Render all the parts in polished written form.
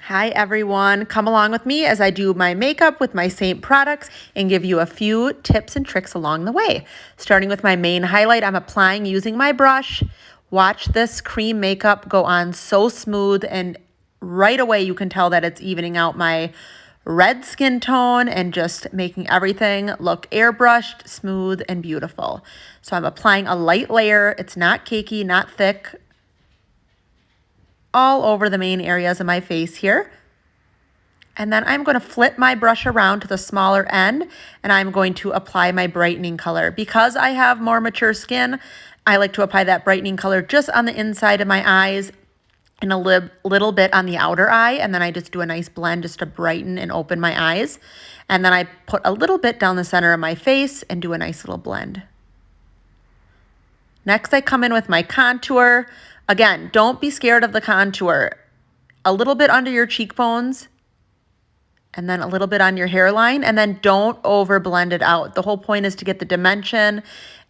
Hi everyone, come along with me as I do my makeup with my Seint products and give you a few tips and tricks along the way. Starting with my main highlight, I'm applying using my brush. Watch this cream makeup go on so smooth, and right away you can tell that it's evening out my red skin tone and just making everything look airbrushed, smooth, and beautiful. So I'm applying a light layer. It's not cakey, not thick, all over the main areas of my face here. And then I'm going to flip my brush around to the smaller end, and I'm going to apply my brightening color. Because I have more mature skin, I like to apply that brightening color just on the inside of my eyes and a little bit on the outer eye. And then I just do a nice blend just to brighten and open my eyes. And then I put a little bit down the center of my face and do a nice little blend. Next, I come in with my contour. Again, don't be scared of the contour. A little bit under your cheekbones and then a little bit on your hairline, and then don't over blend it out. The whole point is to get the dimension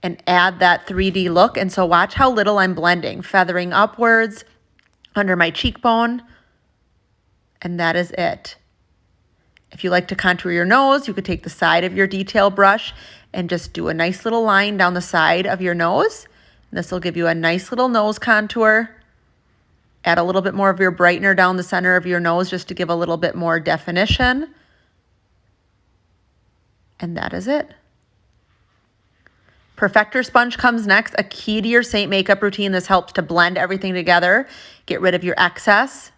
and add that 3D look. And so watch how little I'm blending, feathering upwards under my cheekbone, and that is it. If you like to contour your nose, you could take the side of your detail brush and just do a nice little line down the side of your nose. This will give you a nice little nose contour. Add a little bit more of your brightener down the center of your nose just to give a little bit more definition. And that is it. Perfector sponge comes next, a key to your Seint makeup routine. This helps to blend everything together, get rid of your excess.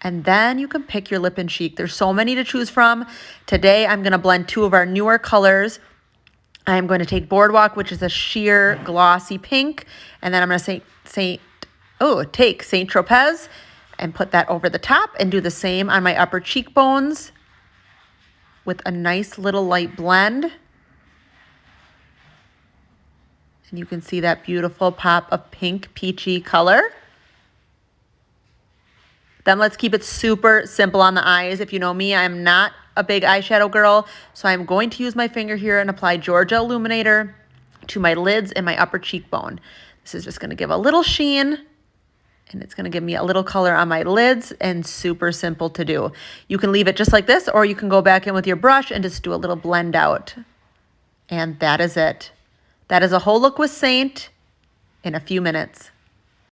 And then you can pick your lip and cheek. There's so many to choose from. Today, I'm going to blend two of our newer colors. I'm going to take Boardwalk, which is a sheer glossy pink, and then I'm going to take Saint Tropez and put that over the top and do the same on my upper cheekbones with a nice little light blend. And you can see that beautiful pop of pink peachy color. Then let's keep it super simple on the eyes. If you know me, I'm not a big eyeshadow girl, so I'm going to use my finger here and apply Georgia Illuminator to my lids and my upper cheekbone. This is just going to give a little sheen, and it's going to give me a little color on my lids, and super simple to do. You can leave it just like this, or you can go back in with your brush and just do a little blend out. And that is it. That is a whole look with Seint in a few minutes.